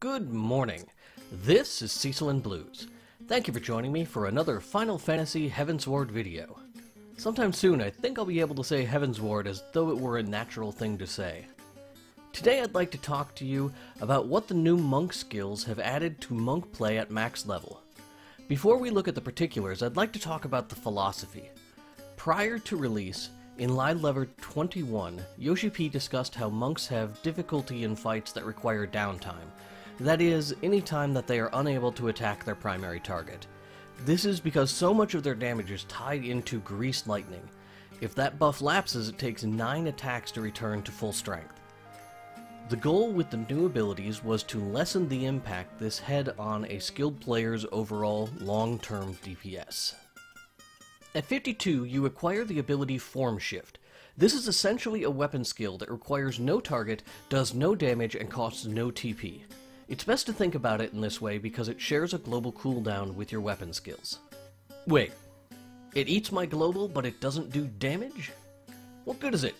Good morning. This is Cecil and Blues. Thank you for joining me for another Final Fantasy Heavensward video. Sometime soon I think I'll be able to say Heavensward as though it were a natural thing to say. Today I'd like to talk to you about what the new monk skills have added to monk play at max level. Before we look at the particulars, I'd like to talk about the philosophy. Prior to release, in Live Lever 21, Yoshi P discussed how monks have difficulty in fights that require downtime. That is, any time that they are unable to attack their primary target. This is because so much of their damage is tied into Grease Lightning. If that buff lapses, it takes 9 attacks to return to full strength. The goal with the new abilities was to lessen the impact this had on a skilled player's overall long-term DPS. At 52, you acquire the ability Form Shift. This is essentially a weapon skill that requires no target, does no damage, and costs no TP. It's best to think about it in this way because it shares a global cooldown with your weapon skills. Wait, it eats my global but it doesn't do damage? What good is it?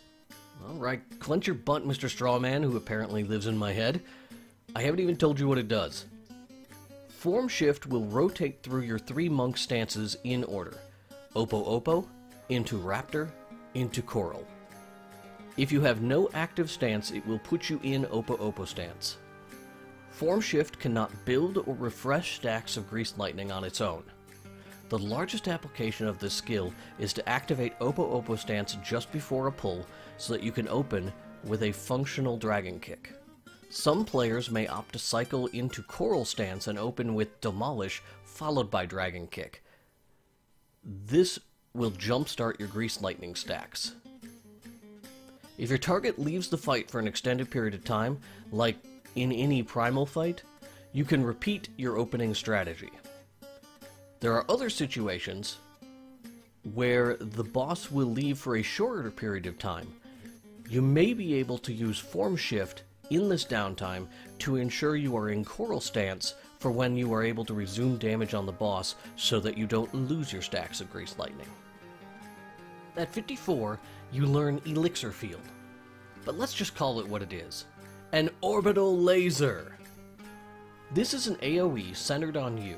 Alright, clench your butt, Mr. Strawman, who apparently lives in my head. I haven't even told you what it does. Form Shift will rotate through your 3 monk stances in order. Oppo Oppo, into Raptor, into Coral. If you have no active stance, it will put you in Oppo Oppo stance. Form Shift cannot build or refresh stacks of Grease Lightning on its own. The largest application of this skill is to activate Oppo Oppo stance just before a pull so that you can open with a functional Dragon Kick. Some players may opt to cycle into Coral stance and open with Demolish followed by Dragon Kick. This will jumpstart your Grease Lightning stacks. If your target leaves the fight for an extended period of time, like in any primal fight, you can repeat your opening strategy. There are other situations where the boss will leave for a shorter period of time. You may be able to use Form Shift in this downtime to ensure you are in Coral stance for when you are able to resume damage on the boss so that you don't lose your stacks of Grease Lightning. At 54, you learn Elixir Field, but let's just call it what it is. An orbital laser! This is an AoE centered on you.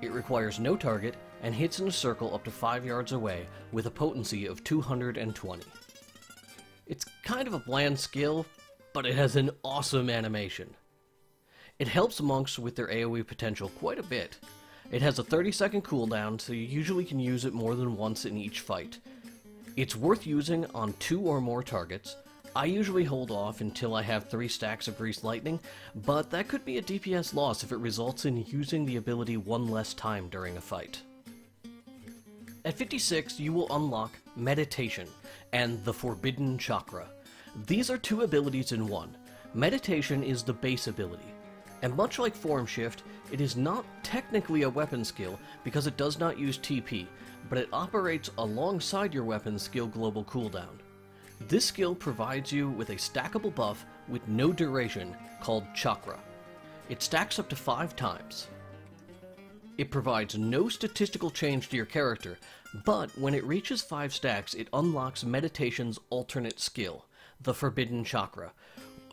It requires no target and hits in a circle up to 5 yards away with a potency of 220. It's kind of a bland skill, but it has an awesome animation. It helps monks with their AoE potential quite a bit. It has a 30-second cooldown, so you usually can use it more than once in each fight. It's worth using on 2 or more targets. I usually hold off until I have 3 stacks of Grease Lightning, but that could be a DPS loss if it results in using the ability one less time during a fight. At 56, you will unlock Meditation and the Forbidden Chakra. These are 2 abilities in one. Meditation is the base ability, and much like Form Shift, it is not technically a weapon skill because it does not use TP, but it operates alongside your weapon skill global cooldown. This skill provides you with a stackable buff with no duration called Chakra. It stacks up to 5 times. It provides no statistical change to your character, but when it reaches 5 stacks, it unlocks Meditation's alternate skill, the Forbidden Chakra,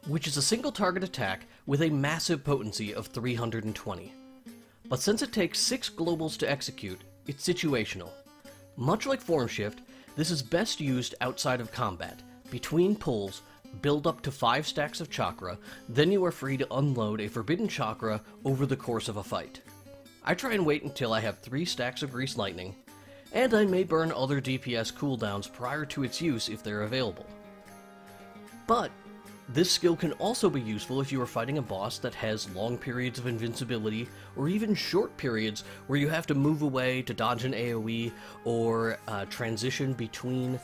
which is a single target attack with a massive potency of 320. But since it takes 6 globals to execute, it's situational. Much like Form Shift, this is best used outside of combat. Between pulls, build up to 5 stacks of Chakra, then you are free to unload a Forbidden Chakra over the course of a fight. I try and wait until I have 3 stacks of Grease Lightning, and I may burn other DPS cooldowns prior to its use if they're available. But this skill can also be useful if you are fighting a boss that has long periods of invincibility, or even short periods where you have to move away to dodge an AoE, or transition between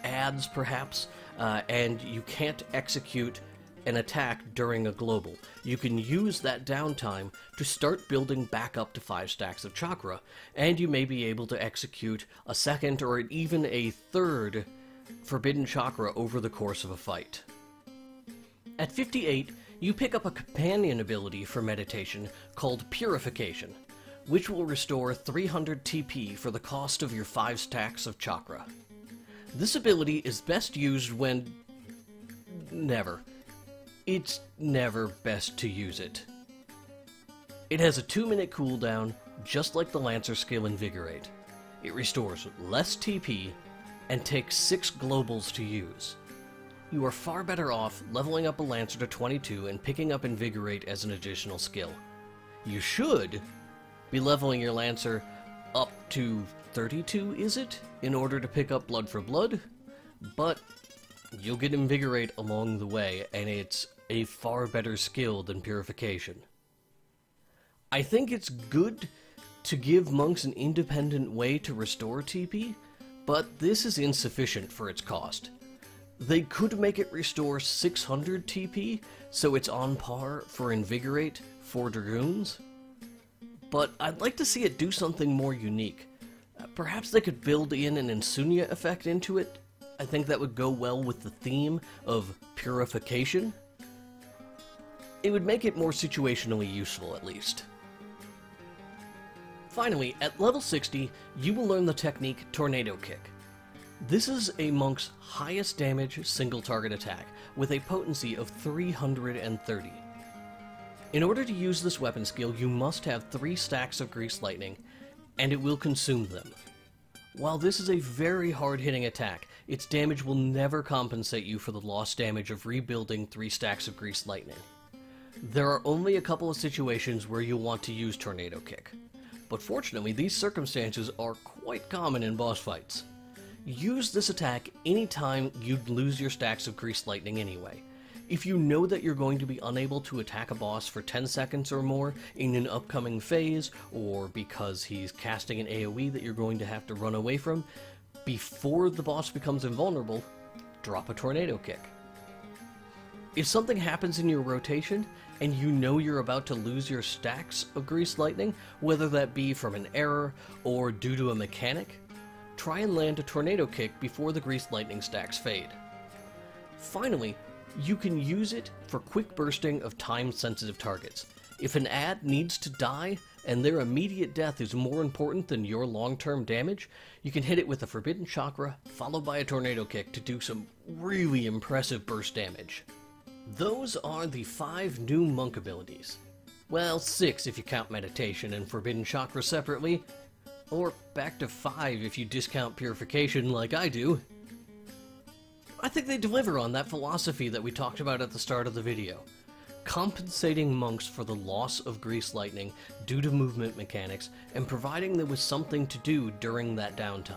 adds perhaps, and you can't execute an attack during a global. You can use that downtime to start building back up to 5 stacks of Chakra, and you may be able to execute a second or even a third Forbidden Chakra over the course of a fight. At 58, you pick up a companion ability for Meditation called Purification, which will restore 300 TP for the cost of your 5 stacks of Chakra. This ability is best used when... It's never best to use it. It has a 2-minute cooldown, just like the Lancer skill Invigorate. It restores less TP, and takes 6 globals to use. You are far better off leveling up a Lancer to 22 and picking up Invigorate as an additional skill. You should be leveling your Lancer up to 32, is it? In order to pick up Blood for Blood, but you'll get Invigorate along the way, and it's a far better skill than Purification. I think it's good to give monks an independent way to restore TP, but this is insufficient for its cost. They could make it restore 600 TP, so it's on par for Invigorate for Dragoons, but I'd like to see it do something more unique. Perhaps they could build in an Insomnia effect into it. I think that would go well with the theme of Purification. It would make it more situationally useful, at least. Finally, at level 60, you will learn the technique Tornado Kick. This is a monk's highest damage single target attack, with a potency of 330. In order to use this weapon skill, you must have 3 stacks of Grease Lightning, and it will consume them. While this is a very hard-hitting attack, its damage will never compensate you for the lost damage of rebuilding 3 stacks of Grease Lightning. There are only a couple of situations where you'll want to use Tornado Kick, but fortunately these circumstances are quite common in boss fights. Use this attack anytime you'd lose your stacks of Grease Lightning anyway. If you know that you're going to be unable to attack a boss for 10 seconds or more in an upcoming phase, or because he's casting an AoE that you're going to have to run away from, before the boss becomes invulnerable, drop a Tornado Kick. If something happens in your rotation, and you know you're about to lose your stacks of Grease Lightning, whether that be from an error or due to a mechanic, try and land a Tornado Kick before the Grease Lightning stacks fade. Finally, you can use it for quick bursting of time-sensitive targets. If an ad needs to die, and their immediate death is more important than your long-term damage, you can hit it with a Forbidden Chakra, followed by a Tornado Kick to do some really impressive burst damage. Those are the 5 new monk abilities. Well, 6 if you count Meditation and Forbidden Chakra separately, or back to 5 if you discount Purification like I do. I think they deliver on that philosophy that we talked about at the start of the video. Compensating monks for the loss of Grease Lightning due to movement mechanics, and providing them with something to do during that downtime.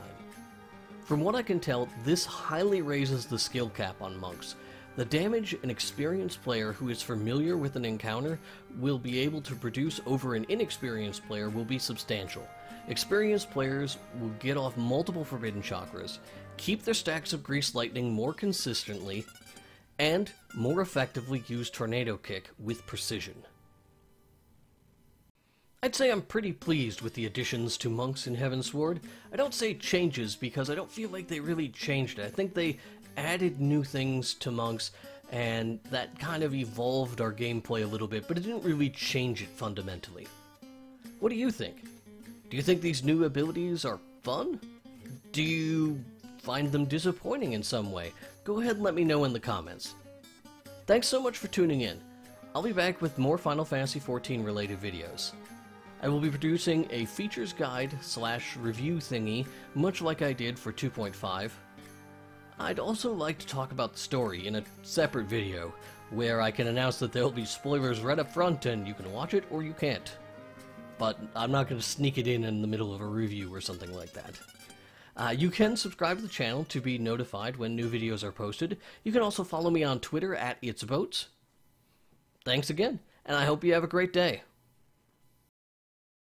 From what I can tell, this highly raises the skill cap on monks. The damage an experienced player who is familiar with an encounter will be able to produce over an inexperienced player will be substantial. Experienced players will get off multiple Forbidden Chakras, keep their stacks of Grease Lightning more consistently, and more effectively use Tornado Kick with precision. I'd say I'm pretty pleased with the additions to monks in Heavensward. I don't say changes because I don't feel like they really changed it. I think they added new things to monks, and that kind of evolved our gameplay a little bit, but it didn't really change it fundamentally. What do you think? Do you think these new abilities are fun? Do you find them disappointing in some way? Go ahead and let me know in the comments. Thanks so much for tuning in. I'll be back with more Final Fantasy XIV related videos. I will be producing a features guide / review thingy, much like I did for 2.5. I'd also like to talk about the story in a separate video, where I can announce that there'll be spoilers right up front and you can watch it or you can't. But I'm not going to sneak it in the middle of a review or something like that. You can subscribe to the channel to be notified when new videos are posted. You can also follow me on Twitter at itsboats. Thanks again, and I hope you have a great day.